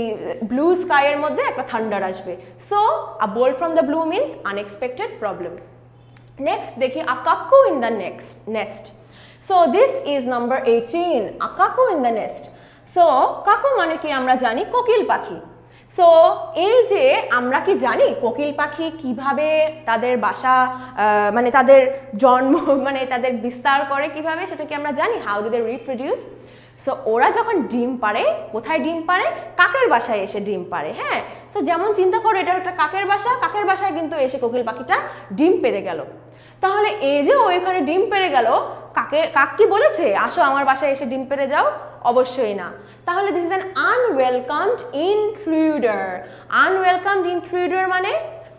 ব্লু স্কাইয়ের মধ্যে একটা থান্ডার আসবে। So a bolt from the blue means unexpected problem. Next দেখি, a cuckoo in the nest. So this is number 18, a cuckoo in the nest. So কাকু মানে কি আমরা জানি কোকিল পাখি। সো এই যে আমরা কি জানি কোকিল পাখি কিভাবে তাদের বাসা মানে তাদের জন্ম মানে তাদের বিস্তার করে কিভাবে, সেটা কি আমরা জানি? How do they reproduce? So ওরা যখন ডিম পাড়ে, কোথায় ডিম পাড়ে? কাকের বাসায় এসে ডিম পাড়ে। হ্যাঁ, সো যেমন চিন্তা করো এটা একটা কাকের বাসা, কাকের বাসায় কিন্তু এসে কোকিল পাখিটা ডিম পেড়ে গেল। তাহলে এই যে ওইখানে ডিম পেড়ে গেল, কাক কি বলেছে আসো আমার বাসায় এসে ডিম পেড়ে যাও? অবশ্যই না। তাহলে this is an unwelcomed intruder. Unwelcomed intruder মানে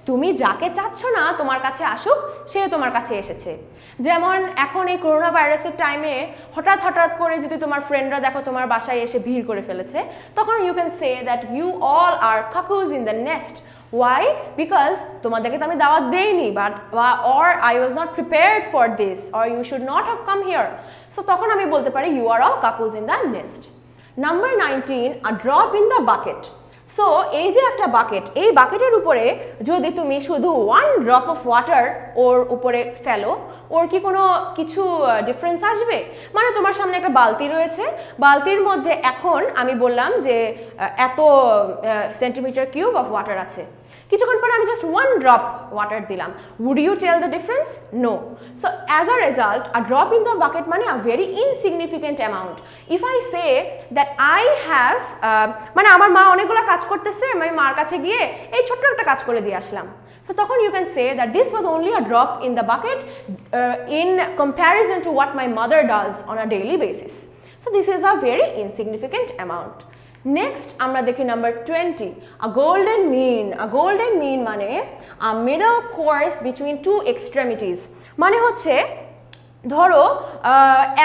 তুমি যাকে চাচ্ছ না তোমার কাছে আসুক, সে তোমার কাছে এসেছে। যেমন এখন এই করোনা ভাইরাসের টাইমে হঠাৎ হঠাৎ করে যদি তোমার ফ্রেন্ডরা দেখো তোমার বাসায় এসে ভিড় করে ফেলেছে, তখন you can say that you all are cuckoos in the nest. Why? Because তোমাদেরকে তো আমি দাওয়াত দেইনি, but or I was not prepared for this, or you should not have come here. So তখন আমি বলতে পারি you are all cuckoos in the nest. Number 19, a drop in the bucket. So এই যে একটা বাকেট, এই বাকেটের উপরে যদি তুমি শুধু 1 ড্রপ অফ ওয়াটার ওর উপরে ফেলো, ওর কি কোনো কিছু ডিফারেন্স আসবে? মানে তোমার সামনে একটা বালতি রয়েছে, বালতির মধ্যে এখন আমি বললাম যে এত সেন্টিমিটার কিউব অফ ওয়াটার আছে, কিছুক্ষণ পরে আমি জাস্ট 1 ড্রপ ওয়াটার দিলাম, would you tell the difference? No. So as a result, a drop in the bucket মানে a very insignificant amount. If I say that I have মানে আমার মা অনেকগুলো কাজ করতেছে, আমি মার কাছে গিয়ে এই ছোট্ট একটা কাজ করে দিয়ে আসলাম, so তখন you can say that this was only a drop in the bucket in comparison to what my mother does on a daily basis. So this is a very insignificant amount. Next আমরা দেখি number 20, a golden mean. A golden mean মানে a middle course between two extremities, মানে হচ্ছে ধরো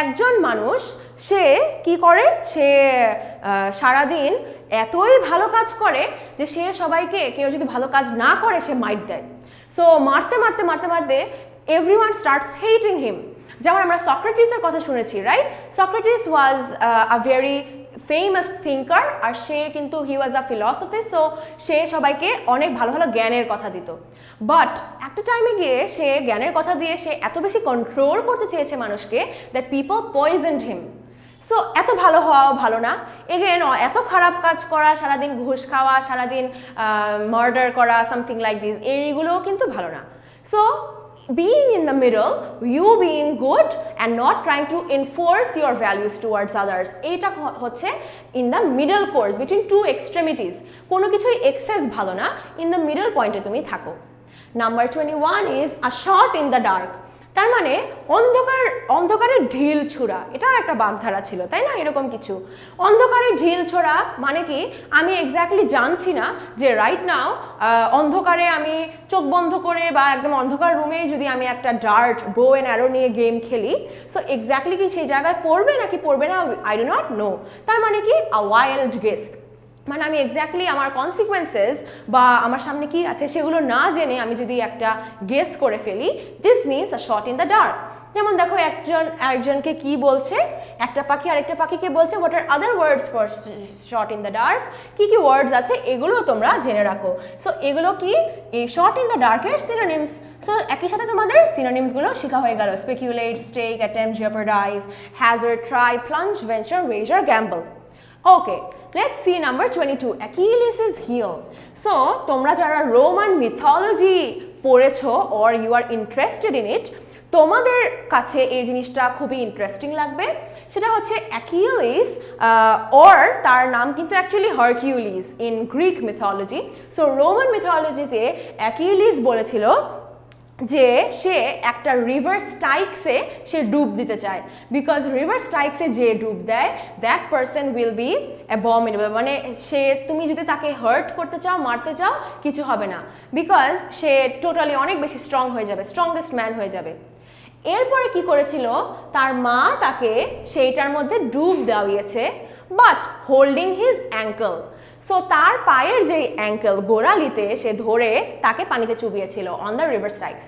একজন মানুষ সে কি করে, সে সারাদিন এতই ভালো কাজ করে যে সে সবাইকে, কেউ যদি ভালো কাজ না করে সে মাইট দেয়, সো মারতে মারতে মারতে মারতে এভরিওয়ান স্টার্টস হেটিং হিম। যেমন আমরা সক্রেটিসের কথা শুনেছি, right? Socrates was a very famous thinker, আর সে কিন্তু he was a philosophy, so সে সবাইকে অনেক ভালো ভালো জ্ঞানের কথা দিত, বাট একটা টাইমে গিয়ে সে জ্ঞানের কথা দিয়ে সে এত বেশি কন্ট্রোল করতে চেয়েছে মানুষকে দ্যাট পিপল পয়জনড হিম। সো এত ভালো হওয়াও ভালো না, এগেন এত খারাপ কাজ করা, সারাদিন ঘুষ খাওয়া, সারাদিন মার্ডার করা, সামথিং লাইক দিস, এইগুলোও কিন্তু ভালো না। So being in the middle, you being good and not trying to enforce your values towards others, এটা হচ্ছে in the middle course between two extremities, কোনো কিছুই এক্সেস ভালো না, in the middle পয়েন্টে তুমি থাকো। Number 21 is a shot in the dark, তার মানে অন্ধকারে ঢিল ছোড়া, এটাও একটা বাগধারা ছিল, তাই না? এরকম কিছু অন্ধকারে ঢিল ছোড়া মানে কি, আমি এক্স্যাক্টলি জানছি না যে রাইট নাও অন্ধকারে আমি চোখ বন্ধ করে বা একদম অন্ধকার রুমেই যদি আমি একটা ডার্ট বো অ্যান্ড অ্যারো নিয়ে গেম খেলি, সো এক্স্যাক্টলি কি সেই জায়গায় পড়বে নাকি পড়বে না, আই ডু নট নো। তার মানে কি আ ওয়াইল্ড গেস, মানে আমি এক্স্যাক্টলি আমার কনসিকুয়েন্সেস বা আমার সামনে কি আছে সেগুলো না জেনে আমি যদি একটা গেস করে ফেলি, this means a shot in the dark. যেমন দেখো একজনকে কি বলছে, একটা পাখি আরেকটা পাখিকে বলছে what are other words for shot in the dark, কি কি ওয়ার্ডস আছে এগুলো তোমরা জেনে রাখো। সো এগুলো কি, এই শট ইন দ্য ডার্কের সিনোনিমস। সো একই সাথে তোমাদের সিনোনিমসগুলো শেখা হয়ে গেল, speculate, stake, attempt, jeopardise, hazard, try, plunge, venture, wager, gamble. Okay, let's see number 22, Achilles' heel. So তোমরা যারা রোমান মিথোলজি পড়েছো or you are interested in it, তোমাদের কাছে এই জিনিসটা খুবই ইন্টারেস্টিং লাগবে। সেটা হচ্ছে অ্যাকিলিস, or তার নাম কিন্তু actually Hercules in Greek mythology. So Roman মিথোলজিতে অ্যাকিলিস বলেছিল যে সে একটা রিভার স্টাইক্সে সে ডুব দিতে চায়, বিকজ রিভার স্টাইক্সে যে ডুব দেয় দ্যাট পারসন উইল বি অ্যাবমিনেবল, মানে সে, তুমি যদি তাকে হার্ট করতে চাও, মারতে চাও, কিছু হবে না, বিকজ সে টোটালি অনেক বেশি স্ট্রং হয়ে যাবে, স্ট্রংগেস্ট ম্যান হয়ে যাবে। এরপরে কি করেছিল, তার মা তাকে সেইটার মধ্যে ডুব দেওয়িয়েছে, but holding his ankle. So তার পায়ের যে অ্যাঙ্কেল, গোড়ালিতে সে ধরে তাকে পানিতে চুবিয়েছিল on the river Styx.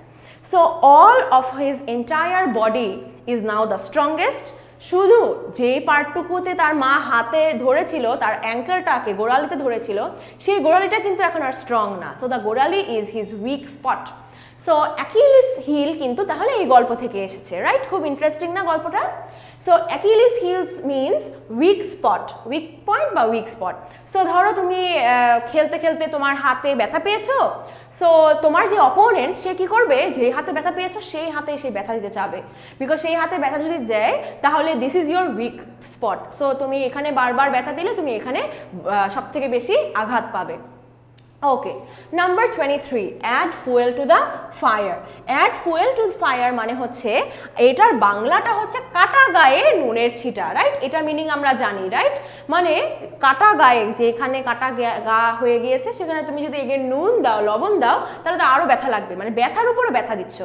So all of his entire body is now the strongest. শুধু যেই পার্টটুকুতে তার মা হাতে ধরেছিল, তার অ্যাঙ্কেলটাকে গোড়ালিতে ধরেছিল, সেই গোড়ালিটা কিন্তু এখন আর স্ট্রং না। সো দ্য গোড়ালি is his weak spot. So Achilles heel কিন্তু তাহলে এই গল্প থেকে এসেছে, রাইট? খুব ইন্টারেস্টিং না গল্পটা? So Achilles heels means weak spot, weak point বা উইক স্পট। সো ধরো তুমি খেলতে খেলতে তোমার হাতে ব্যথা পেয়েছো, সো তোমার যে অপোনেন্ট সে কি করবে, যে হাতে ব্যথা পেয়েছো সেই হাতে সে ব্যথা দিতে চাবে, বিকজ সেই হাতে ব্যথা যদি দেয় তাহলে this is your weak spot. So তুমি এখানে বারবার ব্যথা দিলে তুমি এখানে সব থেকে বেশি আঘাত পাবে। Okay, number 23, add fuel to the fire. Add fuel to fire মানে হচ্ছে, এটার বাংলাটা হচ্ছে কাটা গায়ে নুনের ছিটা, রাইট? এটা মিনিং আমরা জানি, রাইট? মানে কাটা গায়ে, যেখানে কাটা গা হয়ে গিয়েছে সেখানে তুমি যদি এগেন নুন দাও, লবণ দাও, তাহলে তো আরও ব্যথা লাগবে, মানে ব্যথার উপরে ব্যথা দিচ্ছ।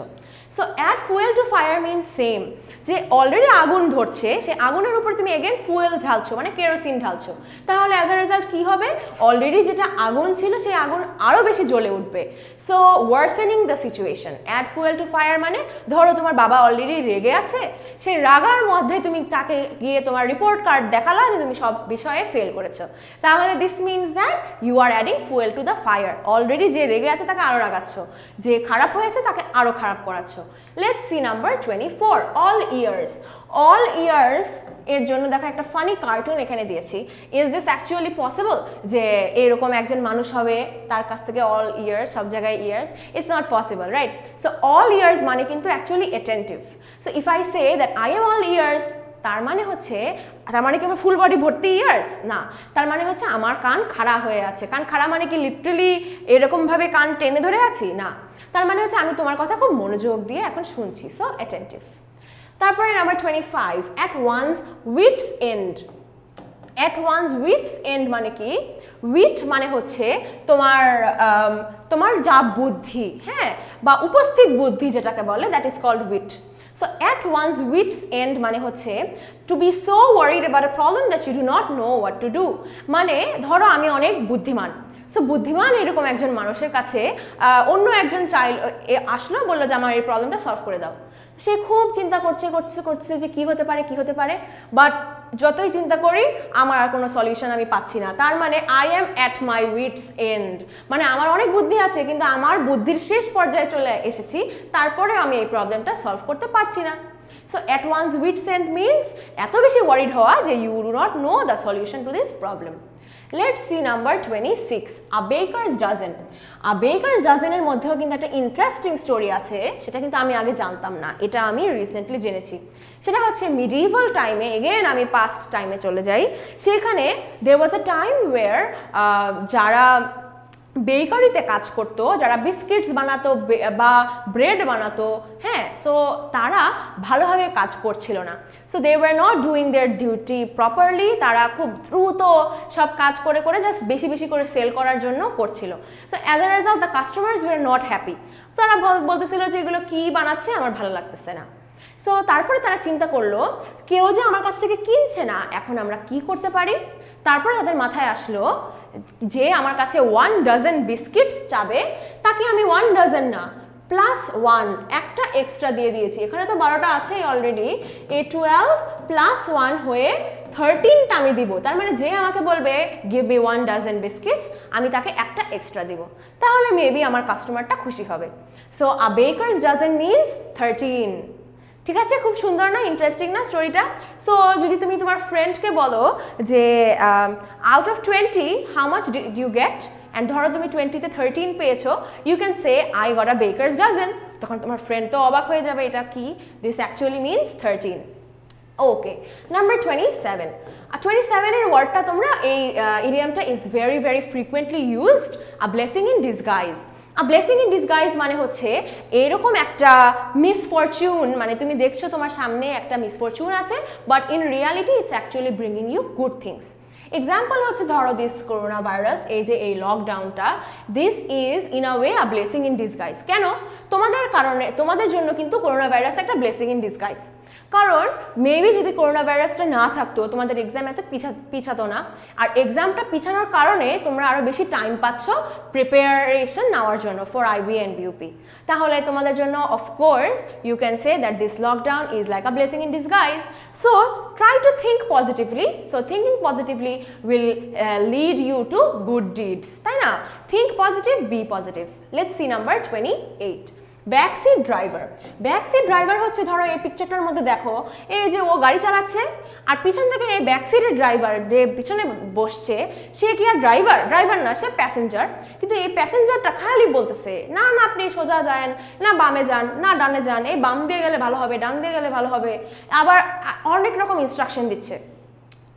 So add fuel to fire means same. যে অলরেডি আগুন ধরছে, সেই আগুনের উপর তুমি এগেন ফুয়েল ঢালছো, মানে কেরোসিন ঢালছো, তাহলে অ্যাজ আ রেজাল্ট কী হবে, অলরেডি যেটা আগুন ছিল সেই আগুন আরও বেশি জ্বলে উঠবে। So worsening the situation. Add fuel to fire মানে ধরো তোমার বাবা অলরেডি রেগে আছে, সেই রাগার মধ্যে তুমি তাকে গিয়ে তোমার রিপোর্ট কার্ড দেখালা যে তুমি সব বিষয়ে ফেল করেছো, তাহলে this means that you are adding fuel to the fire. Already যে রেগে আছে তাকে আরও রাগাচ্ছ, যে খারাপ হয়েছে তাকে আরও খারাপ করাচ্ছ। Let's see number 24, all ears. All ears এর জন্য দেখো একটা ফানি কার্টুন এখানে দিয়েছি। ইজ দিস অ্যাকচুয়ালি পসিবল যে এরকম একজন মানুষ হবে তার কাছ থেকে অল ইয়ার্স, সব জায়গায় years? It's not possible, right? So all years মানে কিন্তু actually attentive. So if I say that I am all years, তার মানে হচ্ছে, তার মানে কি আমার ফুল বডি ভর্তি ইয়ার্স? না, তার মানে হচ্ছে আমার কান খাড়া হয়ে আছে। কান খাড়া মানে কি লিটারালি এরকমভাবে কান টেনে ধরে আছি? না, তার মানে হচ্ছে আমি তোমার কথা খুব মনোযোগ দিয়ে এখন শুনছি। So attentive. তারপরে number 25, at once wits end. At once wits end মানে কি? উইট মানে হচ্ছে তোমার তোমার যা বুদ্ধি, হ্যাঁ, বা উপস্থিত বুদ্ধি যেটাকে বলে, that is called wit. So at once wits end মানে হচ্ছে to be so worried about a problem that you do not know what to do. মানে ধরো আমি অনেক বুদ্ধিমান, সো বুদ্ধিমান এরকম একজন মানুষের কাছে অন্য একজন আসলো, বললো যে আমার এই প্রবলেমটা সলভ করে দাও। সে খুব চিন্তা করছে যে কি হতে পারে, বাট যতই চিন্তা করি আমার আর কোনো সলিউশন আমি পাচ্ছি না। তার মানে I am at my wits end, মানে আমার অনেক বুদ্ধি আছে কিন্তু আমার বুদ্ধির শেষ পর্যায়ে চলে এসেছি, তারপরে আমি এই প্রবলেমটা সলভ করতে পারছি না। So at once wits end means এত বেশি ওয়ারিড হওয়া যে you do not know the solution to this problem. Let's see number 26, a baker's dozen. A baker's dozen এর মধ্যেও কিন্তু একটা ইন্টারেস্টিং স্টোরি আছে, সেটা কিন্তু আমি আগে জানতাম না, এটা আমি রিসেন্টলি জেনেছি। সেটা হচ্ছে মিডিভাল টাইমে, এগেন আমি পাস্ট টাইমে চলে যাই, সেখানে there was a time where যারা বেকারিতে কাজ করতো, যারা বিস্কিটস বানাতো বা ব্রেড বানাতো, হ্যাঁ, সো তারা ভালোভাবে কাজ করছিল না। So they were not doing their duty properly. তারা খুব দ্রুত সব কাজ করে জাস্ট বেশি করে সেল করার জন্য করছিল। So as a result the customers were not happy. তারা বলতেছিল যে এগুলো কী বানাচ্ছে, আমার ভালো লাগতেছে না। সো তারপরে তারা চিন্তা করলো কেউ যে আমার কাছ থেকে কিনছে না, এখন আমরা কি করতে পারি? তারপরে তাদের মাথায় আসলো যে আমার কাছে 1 ডজন বিস্কিটস চাবে, তাকে আমি 1 ডজন না +1 একটা এক্সট্রা দিয়ে দিয়েছি। এখানে তো 12টা আছেই অলরেডি, এই 12 +1 হয়ে 13টা আমি দিব। তার মানে যে আমাকে বলবে গিভ মি 1 ডজন বিস্কিটস, আমি তাকে একটা এক্সট্রা দিব, তাহলে মেবি আমার কাস্টমারটা খুশি হবে। সো আ বেকারস ডজন মিনস 13। ঠিক আছে, খুব সুন্দর না, ইন্টারেস্টিং না স্টোরিটা? সো যদি তুমি তোমার ফ্রেন্ডকে বলো যে out of 20 how much do you get, and ধরো তুমি 20তে 13 পেয়েছো, you can say I got a baker's dozen. তখন তোমার ফ্রেন্ড তো অবাক হয়ে যাবে, এটা কি, this actually means 13। Okay, number 27। 27 এর ওয়ার্ডটা তোমরা, এই ইডিয়ামটা is very frequently used, a blessing in disguise. A blessing in disguise মানে হচ্ছে এরকম একটা মিসফরচুন, মানে তুমি দেখছো তোমার সামনে একটা মিসফরচুন আছে, but in reality it's actually bringing you good things. Example হচ্ছে ধরো দিস করোনা ভাইরাস, এই যে এই লকডাউনটা, this is in a way a blessing in disguise. কেন? তোমাদের জন্য কিন্তু করোনা ভাইরাস একটা ব্লেসিং ইন ডিসগাইজ। কারণ মেবি যদি করোনা ভাইরাসটা না থাকতো, তোমাদের এক্সাম এত পিছাতো না, আর এক্সামটা পিছানোর কারণে তোমরা আরও বেশি টাইম পাচ্ছ প্রিপারেশন নেওয়ার জন্য ফর আইবি অ্যান্ড বিউপি। তাহলে তোমাদের জন্য of course you can say that this lockdown is like a blessing in disguise. So try to think positively. So thinking positively will lead you to good deeds, তাই না? Think positive, be positive. Let's see number 28, backseat driver. Backseat driver হচ্ছে ধরো এই পিকচারটার মধ্যে দেখো, এই যে ও গাড়ি চালাচ্ছে আর পিছন থেকে এই ব্যাকসিটের ড্রাইভার যে পিছনে বসছে, সে কি আর ড্রাইভার না, সে প্যাসেঞ্জার। কিন্তু এই প্যাসেঞ্জারটা খালি বলতেছে না আপনি সোজা যান, না বামে যান, না ডানে যান, এই বাম দিয়ে গেলে ভালো হবে, ডান দিয়ে গেলে ভালো হবে, আবার অনেক রকম ইনস্ট্রাকশন দিচ্ছে।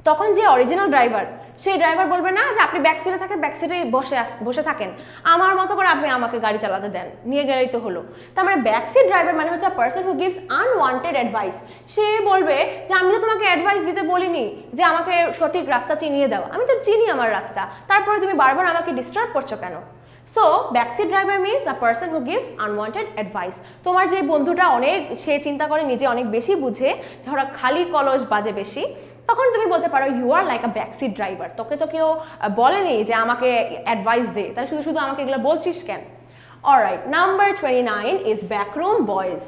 তখন যে অরিজিনাল ড্রাইভার, সেই ড্রাইভার বলবে না যে আপনি ব্যাকসিটে থাকেন, ব্যাকসিটে বসে থাকেন, আমার মতো করে আপনি আমাকে গাড়ি চালাতে দেন, নিয়ে গেলেই তো হলো। তার মানে ব্যাকসিট ড্রাইভার মানে হচ্ছে person who gives unwanted advice. সে বলবে যে আমি তো তোমাকে অ্যাডভাইস দিতে বলিনি যে আমাকে সঠিক রাস্তা চিনিয়ে দাও, আমি তো চিনি আমার রাস্তা, তারপরে তুমি বারবার আমাকে ডিস্টার্ব করছো কেন? So backseat driver means a person who gives unwanted advice. তোমার যে বন্ধুটা সে চিন্তা করে নিজে অনেক বেশি বুঝে, ধরো খালি কলস বাজে বেশি, তখন তুমি বলতে পারো you are like a backseat driver. তোকে তো কেউ বলেনি যে আমাকে অ্যাডভাইস দে, তাহলে শুধু শুধু আমাকে এগুলো বলছিস কেন? Alright, number 29 is backroom boys.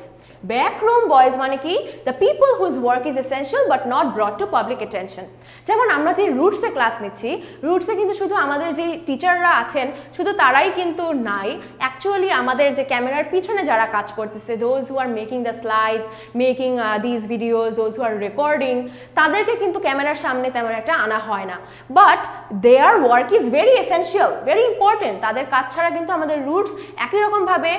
Backroom boys মানে কি? The people whose work is essential but not brought to public attention. যেমন আমরা যে রুটসে ক্লাস নিচ্ছি, রুটসে কিন্তু শুধু আমাদের যে টিচাররা আছেন শুধু তারাই কিন্তু নাই, অ্যাকচুয়ালি আমাদের যে ক্যামেরার পিছনে যারা কাজ করতেছে, those who are making the slides, making this videos, those who are recording, তাদেরকে কিন্তু ক্যামেরার সামনে তেমন একটা আনা হয় না। But their work is very essential, very important. তাদের কাজ ছাড়া কিন্তু আমাদের রুটস একই রকমভাবে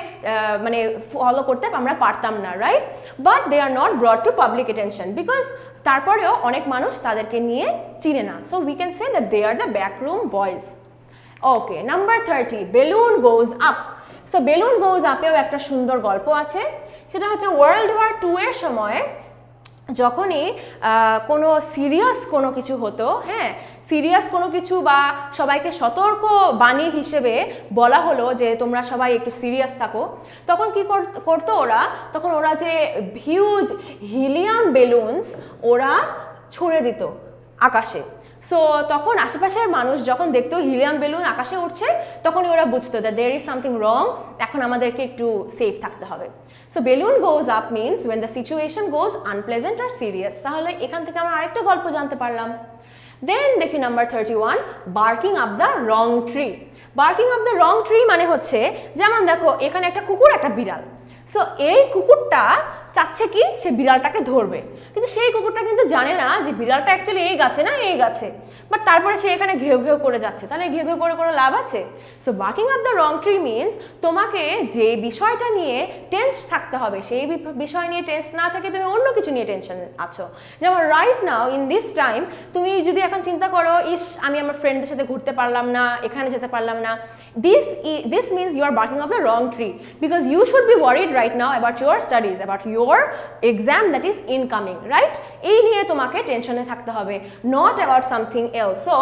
মানে ফলো করতে আমরা পারতাম না, right? But they are not brought to public attention because তারপরেও অনেক মানুষ তাদেরকে নিয়ে চিনে না। So we can say that they are the backroom boys. Okay, number 30, balloon goes up. So balloon goes আপেও একটা সুন্দর গল্প আছে। সেটা হচ্ছে ওয়ার্ল্ড ওয়ার 2 এর সময় যখনই কোনো সিরিয়াস কোনো কিছু হতো, হ্যাঁ, সিরিয়াস কোনো কিছু বা সবাইকে সতর্ক বাণী হিসেবে বলা হলো যে তোমরা সবাই একটু সিরিয়াস থাকো, তখন কি করতো ওরা? তখন ওরা যে হিউজ হিলিয়াম বেলুনস ওরা ছুঁড়ে দিত আকাশে। সো তখন আশেপাশের মানুষ যখন দেখতো হিলিয়াম বেলুন আকাশে উঠছে, তখনই ওরা বুঝতো that there is something wrong, এখন আমাদেরকে একটু সেফ থাকতে হবে। So balloon goes up means when the situation goes unpleasant আর সিরিয়াস। তাহলে এখান থেকে আমরা আরেকটা গল্প জানতে পারলাম। দেন দেখি number 31, barking up the wrong tree. Barking up the wrong tree মানে হচ্ছে, যেমন দেখো এখানে একটা কুকুর একটা বিড়াল। সো এই কুকুরটা চাচ্ছে কি সে বিড়ালটাকে ধরবে, কিন্তু সেই কুকুরটা কিন্তু জানে না যে বিড়ালটা অ্যাকচুয়ালি এই গাছে না এই গাছে, বাট তারপরে সে এখানে ঘেউ ঘেউ করে যাচ্ছে। তাহলে ঘেউ ঘেউ করে কোনো লাভ আছে? So barking up the wrong tree means তোমাকে যে বিষয়টা নিয়ে টেন্স থাকতে হবে সেই বিষয় নিয়ে টেন্স না থেকে তুমি অন্য কিছু নিয়ে টেনশন আছো। যেমন right now in this time তুমি যদি এখন চিন্তা করো, ইস আমি আমার ফ্রেন্ডদের সাথে ঘুরতে পারলাম না, এখানে যেতে পারলাম না, this means you are barking up the wrong tree because you should be worried right now about your studies, about your exam that is incoming, right? এই নিয়ে তোমাকে টেনশনে থাকতে হবে, not about something else. So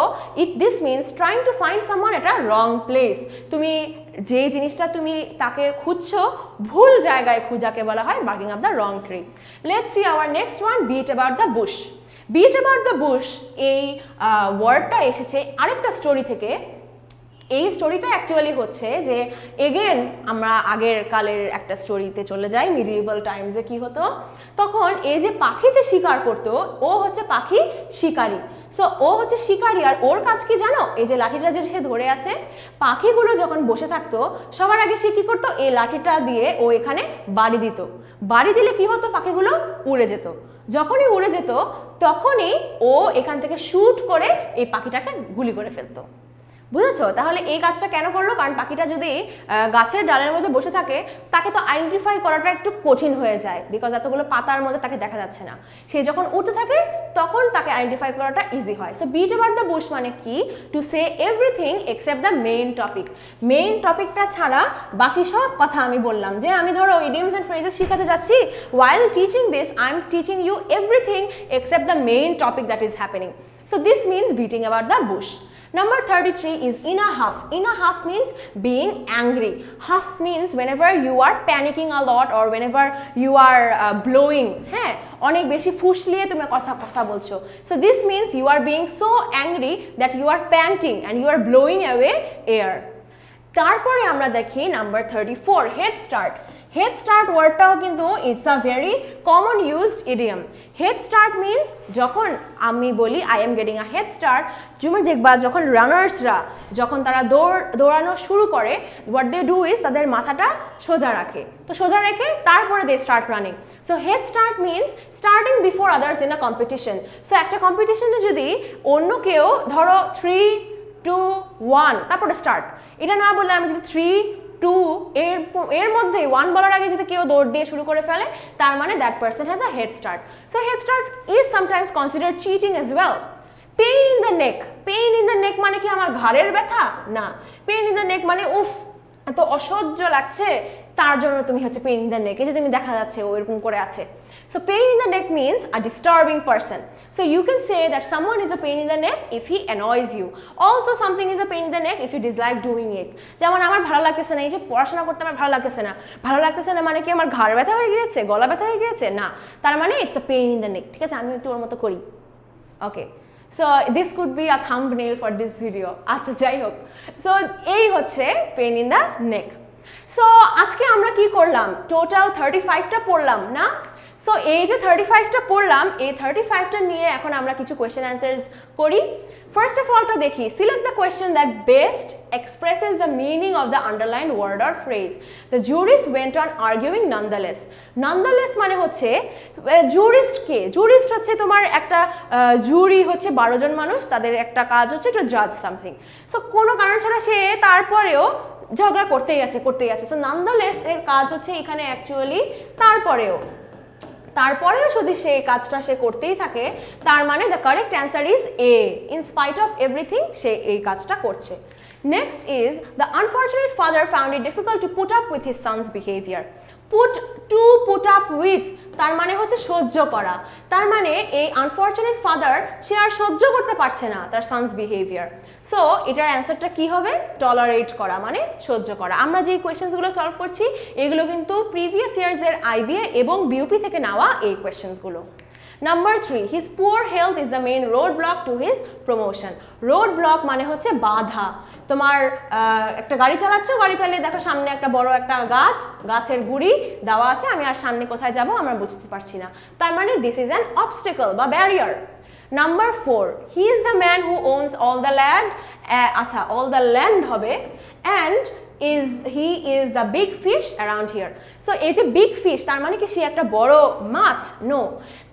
this means trying to find someone at a wrong place. তুমি যে জিনিসটা তুমি তাকে খুঁজছো ভুল জায়গায় খোঁজাকে বলা হয় barking up the wrong tree. Let's see our next one, beat about the bush. beat about the bush এই ওয়ার্ডটা এসেছে আরেকটা স্টোরি থেকে। এই স্টোরিটা অ্যাকচুয়ালি হচ্ছে যে এগেন আমরা আগের কালের একটা স্টোরিতে চলে যাই, মিডিয়েভাল টাইমসে কি হতো, তখন এই যে পাখি যে শিকার করতো ও হচ্ছে পাখি শিকারী। সো ও হচ্ছে শিকারী, আর ওর কাজ কি জানো? এই যে লাঠিটা যে সে ধরে আছে, পাখিগুলো যখন বসে থাকতো সবার আগে সে কি করতো, এই লাঠিটা দিয়ে ও এখানে বাড়ি দিত। বাড়ি দিলে কি হতো? পাখিগুলো উড়ে যেত। যখনই উড়ে যেত তখনই ও এখান থেকে শুট করে এই পাখিটাকে গুলি করে ফেলতো। বুঝেছো? তাহলে এই কাজটা কেন করলো? কারণ পাখিটা যদি গাছের ডালের মধ্যে বসে থাকে তাকে তো আইডেন্টিফাই করাটা একটু কঠিন হয়ে যায়, বিকজ এতগুলো পাতার মধ্যে তাকে দেখা যাচ্ছে না। সে যখন উঠতে থাকে তখন তাকে আইডেন্টিফাই করাটা ইজি হয়। So beat about the bush মানে কি? To say everything except the main topic. Main টপিকটা ছাড়া বাকি সব কথা আমি বললাম। যে আমি ধরো ইডিয়মস অ্যান্ড ফ্রেজেস শিখাতে যাচ্ছি, while teaching this I am teaching you everything except the main topic that is happening. So this means beating about the bush. Number 33 is in a huff. In a huff means being angry. Huff means whenever you are panicking a lot or whenever you are blowing, হ্যাঁ, অনেক বেশি ফুসলিয়ে তুমি কথা বলছো। So this means you are being so angry that you are panting and you are blowing away air. তারপরে আমরা দেখি number 34, head start. Head start ওয়ার্ডটাও কিন্তু it's a very common used idiom. Head start means যখন আমি বলি I am getting a head start, তুমি দেখবা যখন রানার্সরা যখন তারা দৌড়ানো শুরু করে, হোয়াট দে ডু ইজ তাদের মাথাটা সোজা রাখে। তো সোজা রেখে তারপরে they start running. So head start means starting before others in a competition. So একটা কম্পিটিশনে যদি অন্য কেউ ধরো 3, 2, 1 তারপরে স্টার্ট, এটা না বলে আমি যদি 3, 2 এর মধ্যে 1 বলার আগে যদি কেউ দৌড় দিয়ে শুরু করে ফেলে, তার মানে that person has a head start. So head start is sometimes considered cheating as well. Pain in the neck. Pain in the নেক মানে কি আমার ঘাড়ের ব্যথা? না, পেইন ইন দ্য নেক মানে উফ এত অসহ্য লাগছে, তার জন্য তুমি হচ্ছে পেইন ইন দ্য নেক, এই যে তুমি দেখা যাচ্ছে ও এরকম করে আছে। So pain in the neck means a disturbing person. So you can say that someone is a pain in the neck if he annoys you. Also something is a pain in the neck if you dislike doing it. যেমন আমার ভালো লাগতেছে না, এই যে পড়াশোনা করতে আমার ভালো লাগতেছে না মানে কি আমার ঘাড় ব্যথা হয়ে গিয়েছে, গলা ব্যথা হয়ে গিয়েছে? না, তার মানে it's a pain in the neck. ঠিক আছে, আমি একটু ওর মতো করি। Okay, so this could be a thumbnail for this video. আচ্ছা, যাই হোক, সো এই হচ্ছে pain in the neck. So আজকে আমরা কি করলাম? টোটাল 35টা পড়লাম না? সো এই যে 35টা পড়লাম, এই 35টা নিয়ে এখন আমরা কিছু কোয়েশ্চেন অ্যান্সার্স করি। ফার্স্ট অফ অলটা দেখি, select the question that best expresses the meaning of the underlined word or phrase. The jurist went on arguing nonetheless. Nonetheless মানে হচ্ছে জুরিস্ট কে? জুরিস্ট হচ্ছে তোমার একটা জুরি হচ্ছে 12 জন মানুষ, তাদের একটা কাজ হচ্ছে টু জাজ সামথিং। সো কোনো কারণ ছাড়া সে তারপরেও ঝগড়া করতেই আছে। সো nonetheless এর কাজ হচ্ছে এখানে অ্যাকচুয়ালি তারপরেও যদি সে কাজটা সে করতেই থাকে, তার মানে the correct answer is A. In spite of everything সে এই কাজটা করছে। Next is the unfortunate father found it difficult to put up with his sons behaviour. Put up with তার মানে হচ্ছে সহ্য করা। তার মানে এই আনফর্চুনেট ফাদার সে আর সহ্য করতে পারছে না তার সনস বিহেভিয়ার। সো এটার অ্যান্সারটা কি হবে? টলারেট করা মানে সহ্য করা। আমরা যে কোয়েশ্চেন্সগুলো সলভ করছি এগুলো কিন্তু প্রিভিয়াস ইয়ার্সের আইবিএ এবং বিউপি থেকে নেওয়া এই কোয়েশ্চেন্সগুলো। Number 3, his poor health is the main road block to his promotion. Road block মানে হচ্ছে বাধা। তোমার একটা গাড়ি চালাচ্ছ, গাড়ি চালিয়ে দেখো সামনে একটা বড় একটা গাছের গুড়ি দেওয়া আছে, আমি আর সামনে কোথায় যাব আমরা বুঝতে পারছি না, তার মানে দিস ইজ অ্যান অবস্টেকল বা barrier. Number 4, he is the man who ওনস all the land. আচ্ছা, অল দ্য ল্যান্ড হবে, and he is the big fish around here. So এই যে big fish তার মানে কি সে একটা বড় মাছ? নো,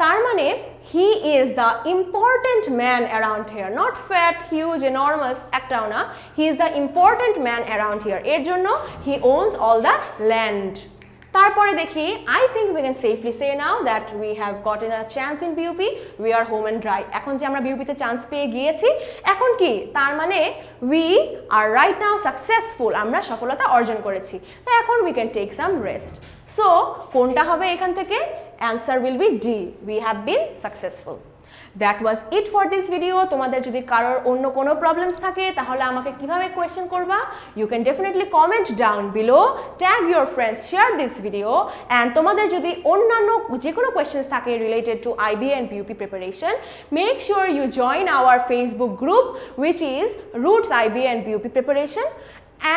তার মানে he is the important man around here, not fat, huge, enormous একটাও না, he is the important man around here, এর জন্য he owns all the land. তারপরে দেখি, I think we can safely say now that we have gotten a chance in BUP, we are home and dry. এখন যে আমরা বিউপিতে chance পেয়ে গিয়েছি, এখন কি? তার মানে we are right now successful, আমরা সফলতা অর্জন করেছি। তাই এখন we can take some rest. So কোনটা হবে এখান থেকে? Answer will be D, we have been successful. That was it for this video. তোমাদের যদি কারোর অন্য কোনো প্রবলেমস থাকে তাহলে আমাকে কিভাবে কোয়েশ্চেন করবা? You can definitely comment down below, tag your friends, share this video, and তোমাদের যদি অন্যান্য যে কোনো কোয়েশ্চেন্স থাকে related to IBA and BUP preparation, make sure you join our Facebook group which is Roots IBA and BUP Preparation.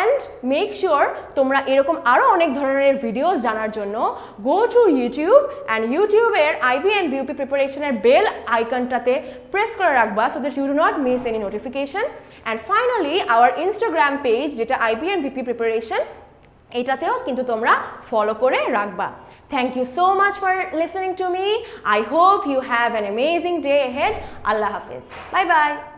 And make sure তোমরা এরকম আরো অনেক ধরনের ভিডিওস জানার জন্য go to YouTube and YouTube-এর IB and BUP প্রিপারেশনের bell আইকনটাতে প্রেস করে রাখবা so that you do not miss any notification. And finally our Instagram page যেটা IB and BUP preparation, এটাতেও কিন্তু তোমরা ফলো করে রাখবা। Thank you so much for listening to me. I hope you have an amazing day ahead. Allah Hafiz. Bye bye.